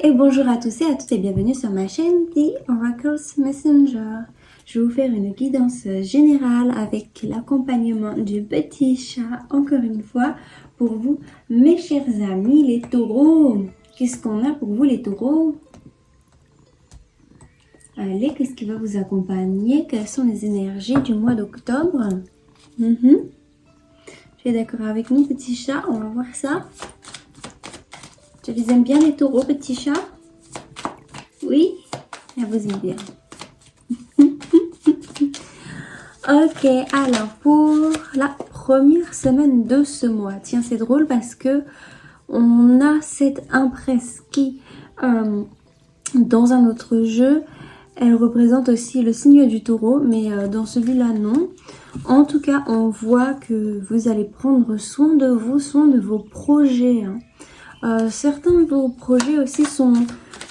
Et bonjour à tous et à toutes et bienvenue sur ma chaîne The Oracles Messenger. Je vais vous faire une guidance générale avec l'accompagnement du petit chat, encore une fois, pour vous, mes chers amis, les taureaux. Qu'est-ce qu'on a pour vous, les taureaux? Allez, qu'est-ce qui va vous accompagner? Quelles sont les énergies du mois d'octobre? Tu es d'accord avec nous, petit chat? On va voir ça. Tu les aimes bien, les taureaux, petit chat? Oui? Elle vous aime bien. Ok, alors pour la première semaine de ce mois, tiens, c'est drôle parce que on a cette impresse qui, dans un autre jeu, elle représente aussi le signe du taureau, mais dans celui-là, non. En tout cas, on voit que vous allez prendre soin de vous, soin de vos projets. Certains de vos projets aussi sont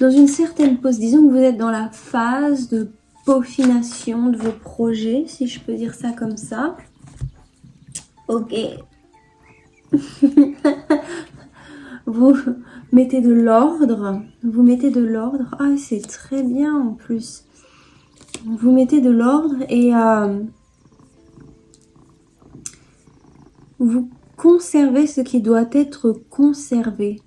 dans une certaine pause. Disons que vous êtes dans la phase de peaufination de vos projets, si je peux dire ça comme ça. Ok. Vous mettez de l'ordre. Vous mettez de l'ordre. Ah, c'est très bien en plus. Vous mettez de l'ordre et vous conservez ce qui doit être conservé.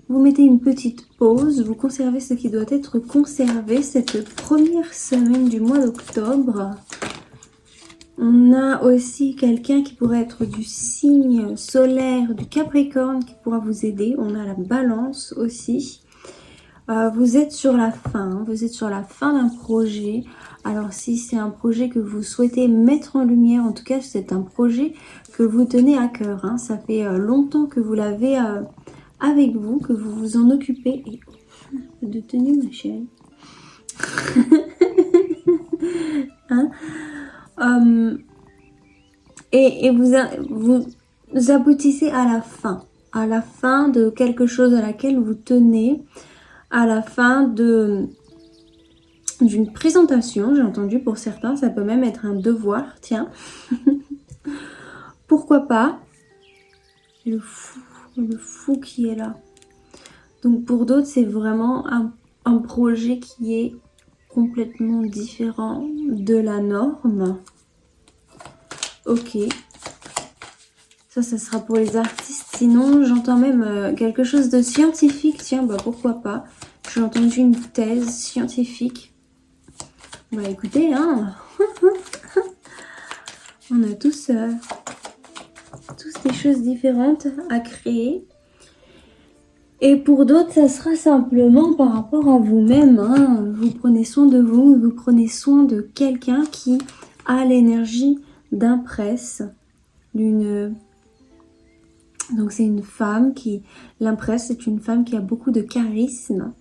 Vous mettez une petite pause, vous conservez ce qui doit être conservé cette première semaine du mois d'octobre. On a aussi quelqu'un qui pourrait être du signe solaire du Capricorne qui pourra vous aider. On a la Balance aussi. Vous êtes sur la fin, vous êtes sur la fin d'un projet. Alors si c'est un projet que vous souhaitez mettre en lumière, en tout cas c'est un projet que vous tenez à cœur. Ça fait longtemps que vous l'avez avec vous, que vous vous en occupez. Et de tenue, ma chérie. Et vous aboutissez à la fin de quelque chose à laquelle vous tenez, à la fin d'une présentation, j'ai entendu pour certains, ça peut même être un devoir, tiens. Pourquoi pas? Le fou qui est là. Donc pour d'autres, c'est vraiment un projet qui est complètement différent de la norme. Ok. Ça sera pour les artistes. Sinon, j'entends même quelque chose de scientifique. Tiens, bah pourquoi pas. J'ai entendu une thèse scientifique. Bah écoutez, on a tous des choses différentes à créer. Et pour d'autres, ça sera simplement par rapport à vous-même. Vous prenez soin de vous, vous prenez soin de quelqu'un qui a l'énergie d'un presse, d'une... Donc c'est une femme qui... L'impresse, c'est une femme qui a beaucoup de charisme,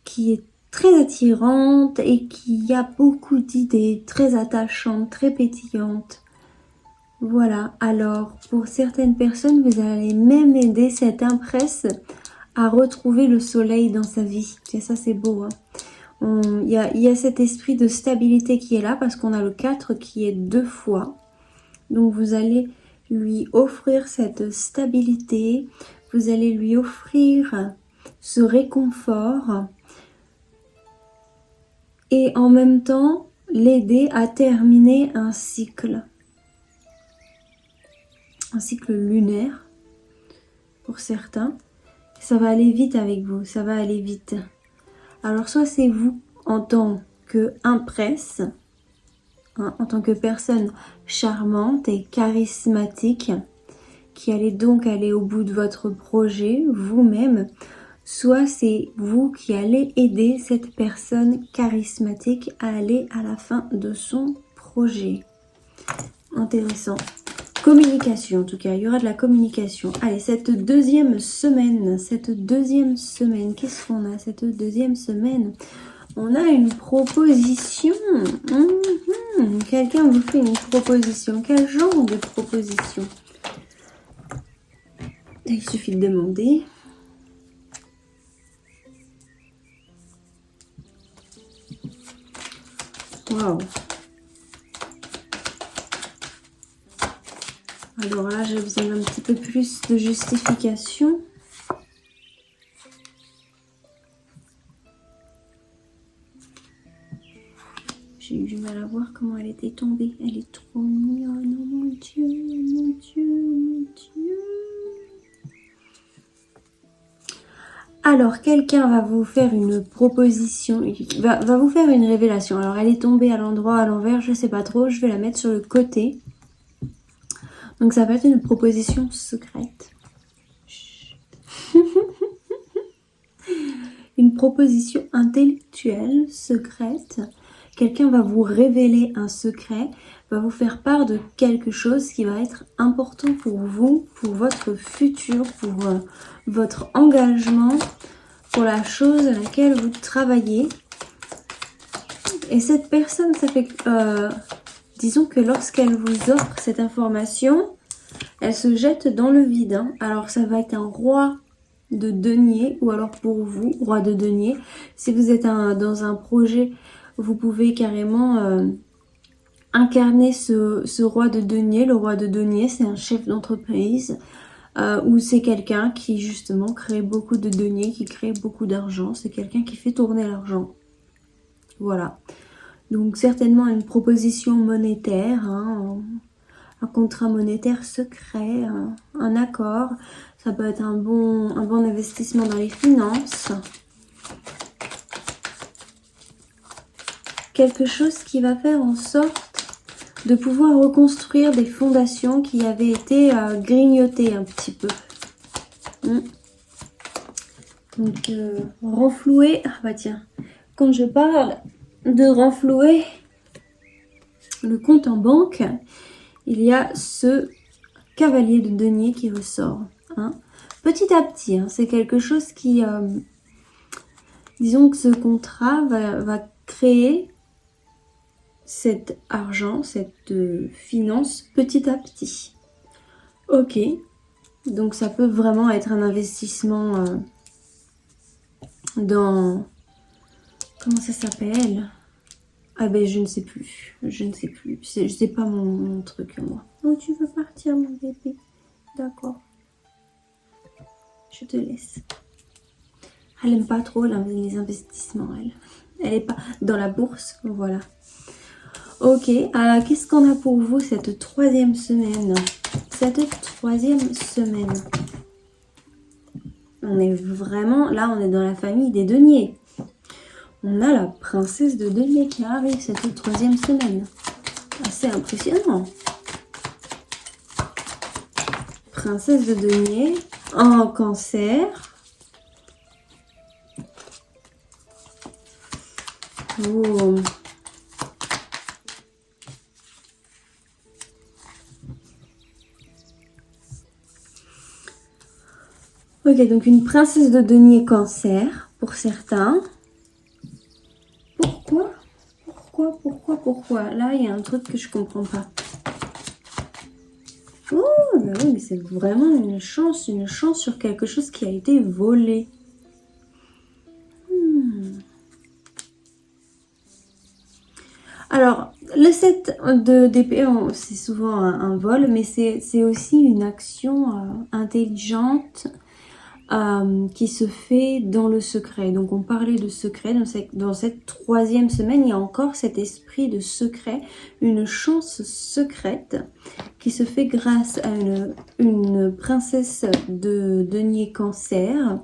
qui est très attirante et qui a beaucoup d'idées, très attachantes, très pétillantes. Voilà, alors pour certaines personnes, vous allez même aider cette impresse à retrouver le soleil dans sa vie. Et ça, c'est beau. Il y a cet esprit de stabilité qui est là parce qu'on a le 4 qui est 2 fois. Donc vous allez lui offrir cette stabilité, vous allez lui offrir ce réconfort et en même temps l'aider à terminer un cycle lunaire pour certains. Ça va aller vite avec vous, ça va aller vite. Alors soit c'est vous en tant que impresse, en tant que personne charmante et charismatique, qui allez donc aller au bout de votre projet vous-même, soit c'est vous qui allez aider cette personne charismatique à aller à la fin de son projet. Intéressant. Communication, en tout cas, il y aura de la communication. Allez, cette deuxième semaine, qu'est-ce qu'on a cette deuxième semaine? On a une proposition. Quelqu'un vous fait une proposition. Quel genre de proposition? Il suffit de demander. Waouh. Alors là, j'ai besoin d'un petit peu plus de justification. J'ai eu du mal à voir comment elle était tombée. Elle est trop mignonne. Oh mon Dieu, mon Dieu, mon Dieu. Alors, quelqu'un va vous faire une proposition, va vous faire une révélation. Alors, elle est tombée à l'endroit, à l'envers, je sais pas trop. Je vais la mettre sur le côté. Donc, ça va être une proposition secrète. Une proposition intellectuelle, secrète. Quelqu'un va vous révéler un secret, va vous faire part de quelque chose qui va être important pour vous, pour votre futur, pour votre engagement, pour la chose à laquelle vous travaillez. Et cette personne, ça fait, disons que lorsqu'elle vous offre cette information, elle se jette dans le vide. Hein. Alors ça va être un roi de denier, ou alors pour vous, roi de denier. Si vous êtes dans un projet, vous pouvez carrément incarner ce roi de denier. Le roi de denier, c'est un chef d'entreprise ou c'est quelqu'un qui justement crée beaucoup de deniers, qui crée beaucoup d'argent. C'est quelqu'un qui fait tourner l'argent. Voilà. Donc certainement une proposition monétaire, hein, un contrat monétaire secret, un accord. Ça peut être un bon investissement dans les finances. Quelque chose qui va faire en sorte de pouvoir reconstruire des fondations qui avaient été grignotées un petit peu. Donc, renflouer. Ah bah tiens, quand je parle de renflouer le compte en banque, il y a ce cavalier de denier qui ressort. Hein. Petit à petit, hein, c'est quelque chose qui... disons que ce contrat va créer cet argent, cette finance petit à petit. Ok, donc ça peut vraiment être un investissement dans... Comment ça s'appelle? Ah ben je ne sais plus, c'est pas mon truc moi. Oh tu veux partir mon bébé? D'accord. Je te laisse. Elle aime pas trop les investissements, elle. Elle est pas dans la bourse, voilà. Ok, qu'est-ce qu'on a pour vous cette troisième semaine? Cette troisième semaine. On est vraiment, là on est dans la famille des deniers. On a la princesse de denier qui arrive cette troisième semaine. Assez impressionnant. Princesse de denier en cancer. Oh. Ok, donc une princesse de denier cancer pour certains. Pourquoi? Là, il y a un truc que je comprends pas. Oh, bah oui, mais c'est vraiment une chance sur quelque chose qui a été volé. Alors, le 7 d'épée, c'est souvent un vol, mais c'est aussi une action intelligente qui se fait dans le secret. Donc, on parlait de secret. Dans cette troisième semaine, il y a encore cet esprit de secret, une chance secrète qui se fait grâce à une princesse de denier cancer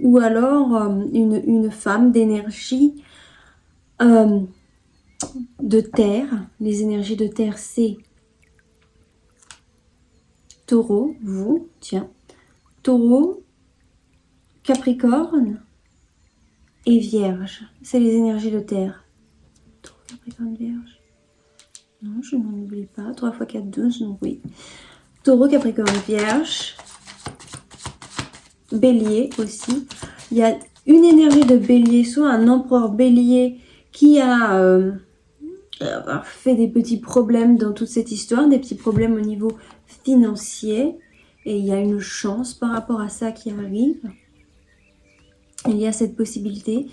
ou alors une femme d'énergie de terre. Les énergies de terre, c'est Taureau, vous, tiens, Taureau, Capricorne et Vierge. C'est les énergies de terre. Taureau, Capricorne, Vierge. Non, je n'en oublie pas. 3 x 4, 12, donc oui. Taureau, Capricorne, Vierge. Bélier aussi. Il y a une énergie de Bélier, soit un empereur Bélier qui a fait des petits problèmes dans toute cette histoire, des petits problèmes au niveau financier. Et il y a une chance par rapport à ça qui arrive. Il y a cette possibilité.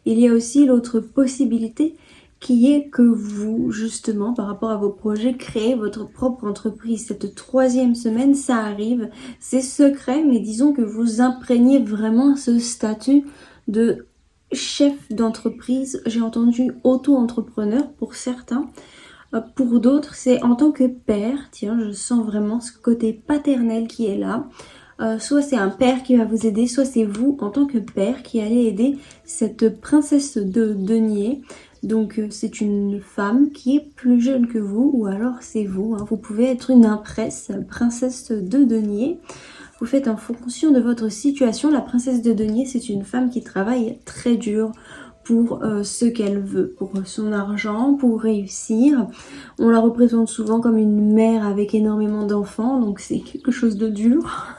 Il y a aussi l'autre possibilité qui est que vous, justement, par rapport à vos projets, créez votre propre entreprise. Cette troisième semaine, ça arrive, c'est secret, mais disons que vous imprégnez vraiment ce statut de chef d'entreprise. J'ai entendu auto-entrepreneur pour certains. Pour d'autres, c'est en tant que père. Tiens, je sens vraiment ce côté paternel qui est là. Soit c'est un père qui va vous aider, soit c'est vous en tant que père qui allez aider cette princesse de denier. Donc c'est une femme qui est plus jeune que vous, ou alors c'est vous. Vous pouvez être une princesse de denier. Vous faites en fonction de votre situation. La princesse de denier, c'est une femme qui travaille très dur pour ce qu'elle veut, pour son argent, pour réussir. On la représente souvent comme une mère avec énormément d'enfants, donc c'est quelque chose de dur.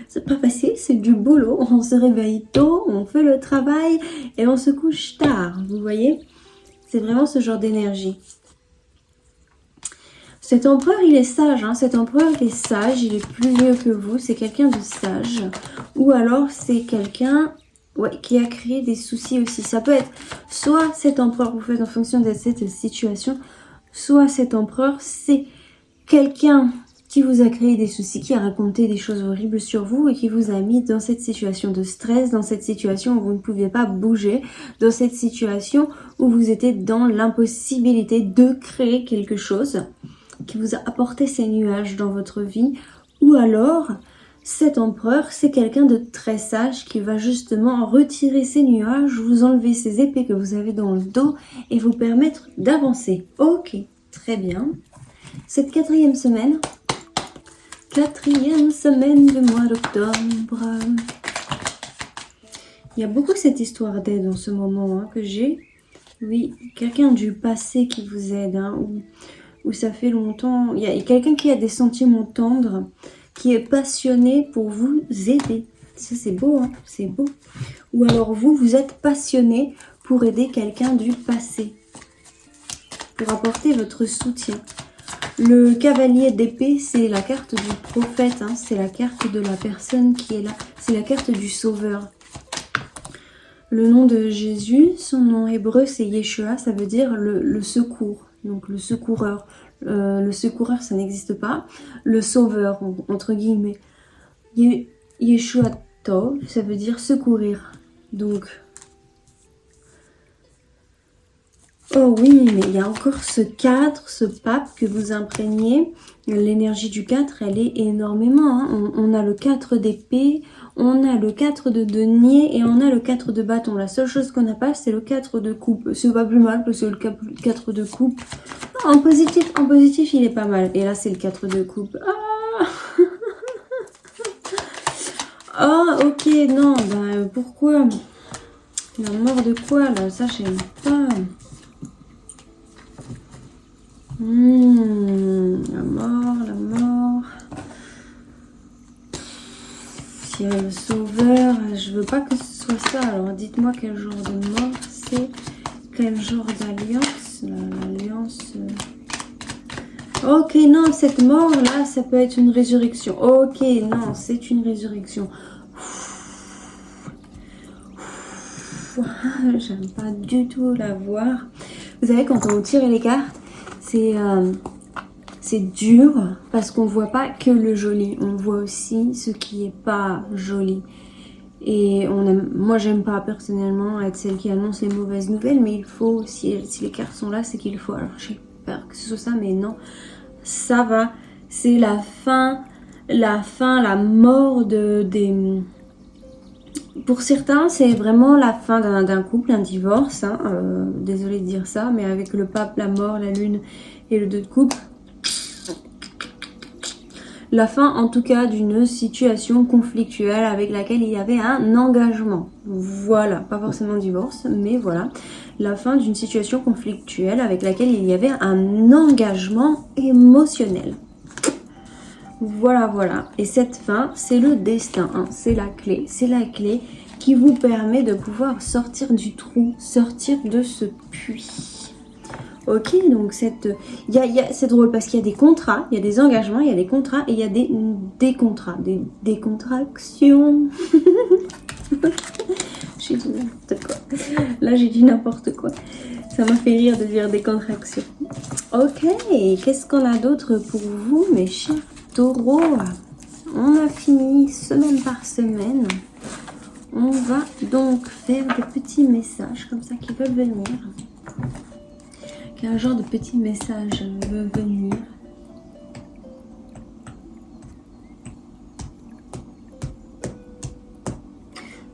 C'est pas facile, c'est du boulot. On se réveille tôt, on fait le travail et on se couche tard, vous voyez? C'est vraiment ce genre d'énergie. Cet empereur, il est sage, cet empereur il est sage, il est plus vieux que vous, c'est quelqu'un de sage. Ou alors c'est quelqu'un qui a créé des soucis aussi. Ça peut être soit cet empereur, vous faites en fonction de cette situation, soit cet empereur, c'est quelqu'un qui vous a créé des soucis, qui a raconté des choses horribles sur vous et qui vous a mis dans cette situation de stress, dans cette situation où vous ne pouviez pas bouger, dans cette situation où vous étiez dans l'impossibilité de créer quelque chose, qui vous a apporté ces nuages dans votre vie. Ou alors, cet empereur, c'est quelqu'un de très sage qui va justement retirer ces nuages, vous enlever ces épées que vous avez dans le dos et vous permettre d'avancer. Ok, très bien. Cette quatrième semaine du mois d'octobre. Il y a beaucoup cette histoire d'aide en ce moment que j'ai. Oui, quelqu'un du passé qui vous aide, où ça fait longtemps. Il y a quelqu'un qui a des sentiments tendres, qui est passionné pour vous aider. Ça c'est beau, c'est beau. Ou alors vous êtes passionné pour aider quelqu'un du passé, pour apporter votre soutien. Le cavalier d'épée, c'est la carte du prophète, c'est la carte de la personne qui est là, c'est la carte du sauveur. Le nom de Jésus, son nom hébreu c'est Yeshua, ça veut dire le secours, donc le secoureur. Le secoureur, ça n'existe pas. Le sauveur, entre guillemets. Yeshua Tov, ça veut dire secourir. Donc, oh oui, mais il y a encore ce 4, ce pape que vous imprégnez. L'énergie du 4, elle est énormément. On a le 4 d'épée, on a le 4 de denier et on a le 4 de bâton. La seule chose qu'on n'a pas, c'est le 4 de coupe. C'est pas plus mal parce que le 4 de coupe, en positif, il est pas mal. Et là, c'est le 4 de coupe. Ah, ok, non, pourquoi? La mort de quoi, là? Ça, j'aime pas. La mort. S'il y a le sauveur, je veux pas que ce soit ça. Alors, dites-moi quel genre de mort c'est. Quel genre d'alliance? L'alliance... Ok, non, cette mort-là, ça peut être une résurrection. Ok, non, c'est une résurrection. J'aime pas du tout la voir. Vous savez, quand on tire les cartes, c'est dur parce qu'on voit pas que le joli. On voit aussi ce qui est pas joli. Et moi, j'aime pas personnellement être celle qui annonce les mauvaises nouvelles, mais il faut, si les cartes sont là, c'est qu'il faut. Alors, j'ai peur que ce soit ça, mais non, ça va. C'est la fin, la mort des... Pour certains, c'est vraiment la fin d'un couple, un divorce. Désolée de dire ça, mais avec le pape, la mort, la lune et le 2 de coupe. La fin, en tout cas, d'une situation conflictuelle avec laquelle il y avait un engagement. Voilà, pas forcément divorce, mais voilà. La fin d'une situation conflictuelle avec laquelle il y avait un engagement émotionnel. Voilà. Et cette fin, c'est le destin, c'est la clé. C'est la clé qui vous permet de pouvoir sortir du trou, sortir de ce puits. Ok, donc c'est drôle parce qu'il y a des contrats, il y a des engagements, il y a des contrats et il y a des contrats, des contractions. Je J'ai dit n'importe quoi. Là, j'ai dit n'importe quoi. Ça m'a fait rire de dire des contractions. Ok, qu'est-ce qu'on a d'autre pour vous, mes chers taureaux? On a fini semaine par semaine. On va donc faire des petits messages comme ça qui veulent venir. Quel genre de petits messages veut venir?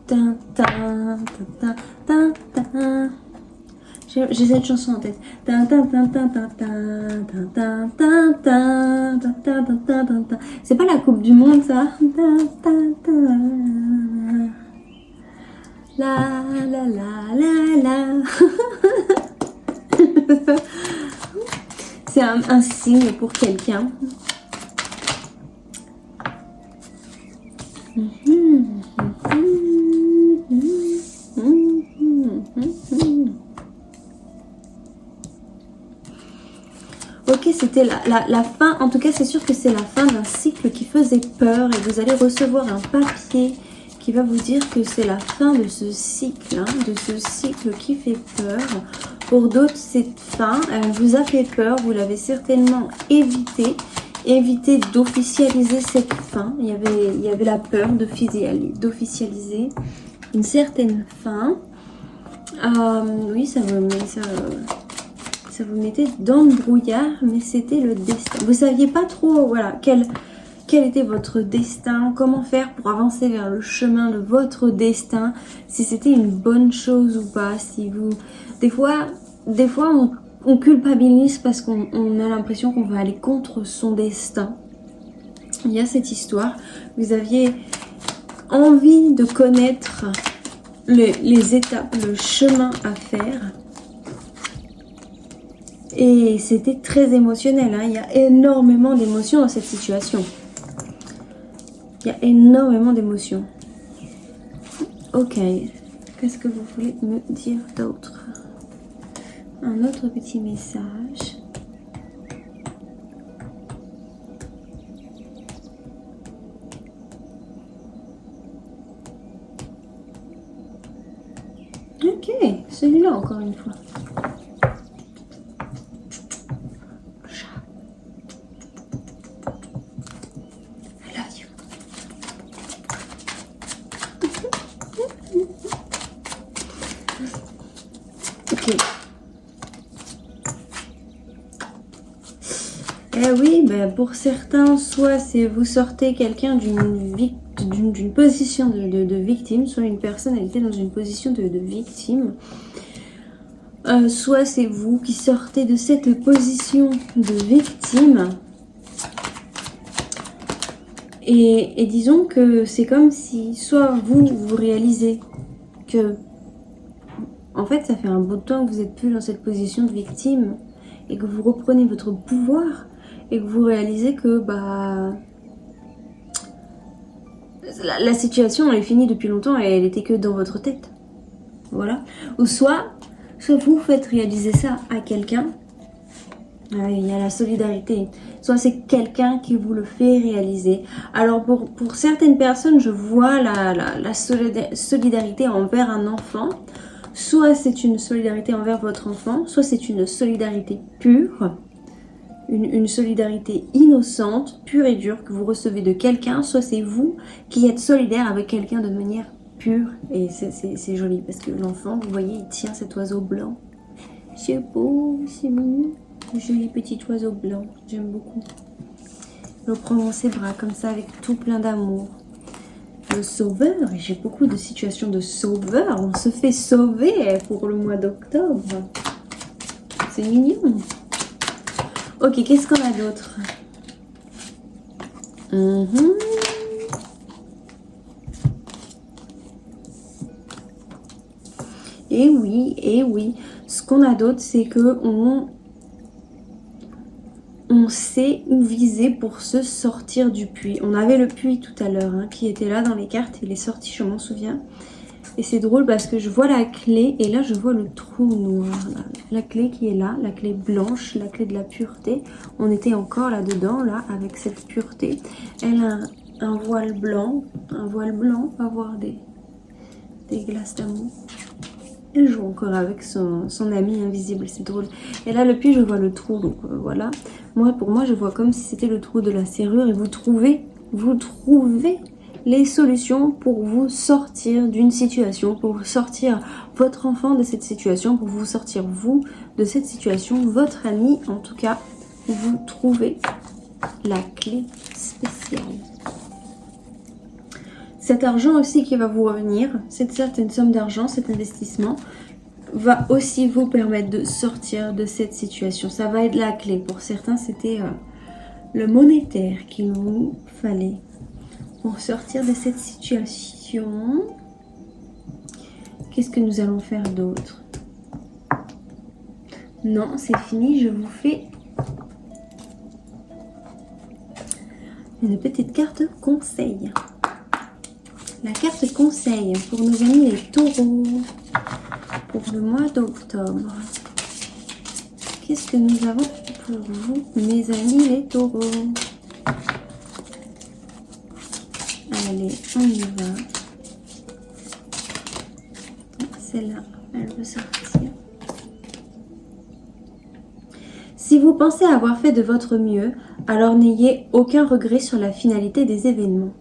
Tin, tin, tin, tin, tin, tin. J'ai cette chanson en tête. C'est pas la Coupe du Monde, ça. La la la la la. C'est un signe pour quelqu'un. Ok, c'était la fin. En tout cas, c'est sûr que c'est la fin d'un cycle qui faisait peur. Et vous allez recevoir un papier qui va vous dire que c'est la fin de ce cycle. De ce cycle qui fait peur. Pour d'autres, cette fin, elle vous a fait peur. Vous l'avez certainement évité. Évitez d'officialiser cette fin. Il y avait la peur d'officialiser une certaine fin. Oui, ça vous mettait dans le brouillard, mais c'était le destin. Vous saviez pas trop, voilà, quel était votre destin, comment faire pour avancer vers le chemin de votre destin, si c'était une bonne chose ou pas, si vous... Des fois on culpabilise parce qu'on a l'impression qu'on va aller contre son destin. Il y a cette histoire. Vous aviez envie de connaître les étapes, le chemin à faire. Et c'était très émotionnel. Hein. Il y a énormément d'émotions dans cette situation. Il y a énormément d'émotions. Ok. Qu'est-ce que vous voulez me dire d'autre? Un autre petit message. Ok, celui-là encore une fois. I love you. Ok. Eh oui, ben pour certains, soit c'est vous sortez quelqu'un d'une position de victime, soit une personne elle était dans une position de victime. Soit c'est vous qui sortez de cette position de victime. Et disons que c'est comme si soit vous réalisez que en fait ça fait un bout de temps que vous n'êtes plus dans cette position de victime et que vous reprenez votre pouvoir et que vous réalisez que bah la situation elle est finie depuis longtemps et elle était que dans votre tête. Voilà. Ou soit vous faites réaliser ça à quelqu'un. Il y a la solidarité. Soit c'est quelqu'un qui vous le fait réaliser. Alors pour certaines personnes, je vois la solidarité envers un enfant. Soit c'est une solidarité envers votre enfant, soit c'est une solidarité pure. Une solidarité innocente, pure et dure que vous recevez de quelqu'un. Soit c'est vous qui êtes solidaire avec quelqu'un de manière pure. Et c'est joli parce que l'enfant, vous voyez, il tient cet oiseau blanc. C'est beau, c'est mignon. Joli petit oiseau blanc, j'aime beaucoup. Je le prends dans ses bras comme ça avec tout plein d'amour. Le sauveur, et j'ai beaucoup de situations de sauveur. On se fait sauver pour le mois d'octobre. C'est mignon. Ok, qu'est-ce qu'on a d'autre? Et oui. Ce qu'on a d'autre, c'est que on sait où viser pour se sortir du puits. On avait le puits tout à l'heure qui était là dans les cartes. Il est sorti, je m'en souviens. Et c'est drôle parce que je vois la clé et là je vois le trou noir. Là. La clé qui est là, la clé blanche, la clé de la pureté. On était encore là-dedans, là, avec cette pureté. Elle a un voile blanc. Un voile blanc va voir des des glaces d'amour. Elle joue encore avec son ami invisible, c'est drôle. Et là, le pied, je vois le trou, donc voilà. Pour moi, je vois comme si c'était le trou de la serrure et vous trouvez les solutions pour vous sortir d'une situation, pour sortir votre enfant de cette situation, pour vous sortir vous de cette situation, votre ami en tout cas, vous trouvez la clé spéciale. Cet argent aussi qui va vous revenir, cette certaine somme d'argent, cet investissement, va aussi vous permettre de sortir de cette situation. Ça va être la clé. Pour certains, c'était le monétaire qu'il vous fallait pour sortir de cette situation. Qu'est-ce que nous allons faire d'autre? Non, c'est fini. Je vous fais une petite carte conseil. La carte conseil pour nos amis les taureaux pour le mois d'octobre. Qu'est-ce que nous avons pour vous, mes amis les taureaux? Allez, on y va. Celle-là, elle veut sortir. Si vous pensez avoir fait de votre mieux, alors n'ayez aucun regret sur la finalité des événements.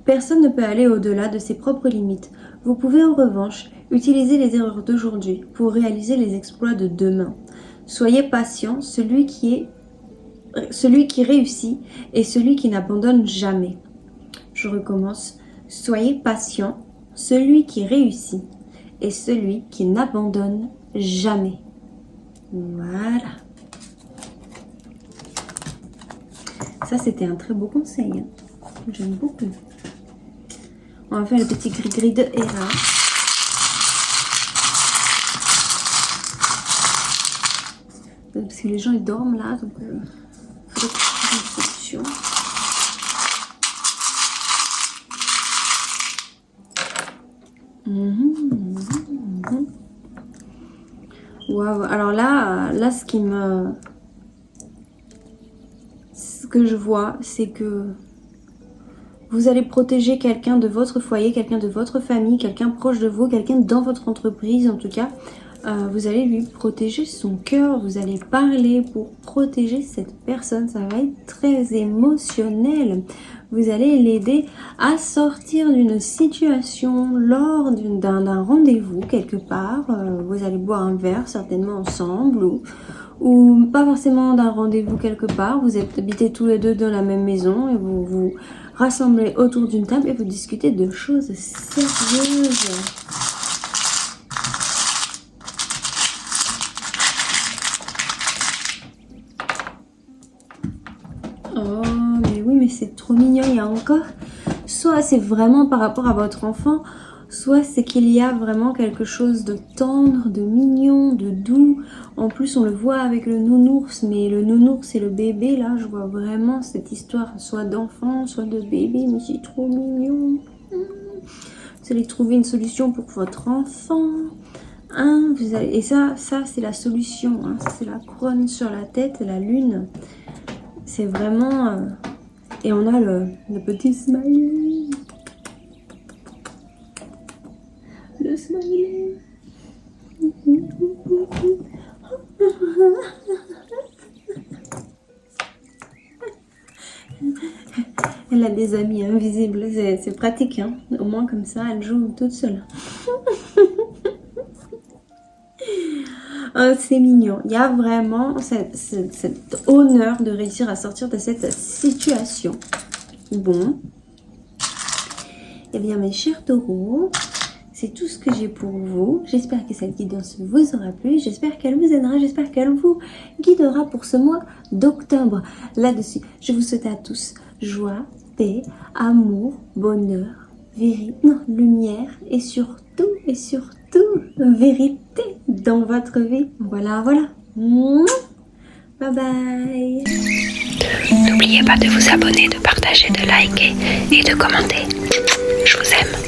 Personne ne peut aller au-delà de ses propres limites. Vous pouvez en revanche utiliser les erreurs d'aujourd'hui pour réaliser les exploits de demain. Soyez patient, celui qui réussit est celui qui n'abandonne jamais. Je recommence. Soyez patient, celui qui réussit est celui qui n'abandonne jamais. Voilà. Ça, c'était un très beau conseil. Hein. J'aime beaucoup. On va faire le petit gris-gris de Hera. Parce que les gens ils dorment là, donc il faudrait que je trouve une solution. Waouh, alors là ce que je vois, c'est que vous allez protéger quelqu'un de votre foyer, quelqu'un de votre famille, quelqu'un proche de vous, quelqu'un dans votre entreprise en tout cas. Vous allez lui protéger son cœur, vous allez parler pour protéger cette personne. Ça va être très émotionnel. Vous allez l'aider à sortir d'une situation lors d'un rendez-vous quelque part. Vous allez boire un verre certainement ensemble ou pas forcément d'un rendez-vous quelque part. Vous habitez tous les deux dans la même maison et vous vous rassemblez autour d'une table et vous discutez de choses sérieuses. Oh, mais oui, mais c'est trop mignon. Il y a encore, soit c'est vraiment par rapport à votre enfant, soit c'est qu'il y a vraiment quelque chose de tendre, de mignon, de doux. En plus, on le voit avec le nounours, mais le nounours et le bébé, là, je vois vraiment cette histoire, soit d'enfant, soit de bébé, mais c'est trop mignon. Vous allez trouver une solution pour votre enfant. Hein, et ça c'est la solution. Hein, c'est la couronne sur la tête, la lune. C'est vraiment... Et on a le petit smiley. Le smiley. Elle a des amis invisibles. C'est pratique. Hein. Au moins comme ça, elle joue toute seule. C'est mignon. Il y a vraiment cet honneur de réussir à sortir de cette situation. Bon. Eh bien, mes chers taureaux, c'est tout ce que j'ai pour vous. J'espère que cette guidance vous aura plu. J'espère qu'elle vous aidera. J'espère qu'elle vous guidera pour ce mois d'octobre. Là-dessus, je vous souhaite à tous joie, paix, amour, bonheur, lumière et surtout, vérité dans votre vie. Voilà. Bye bye. N'oubliez pas de vous abonner, de partager, de liker et de commenter. Je vous aime.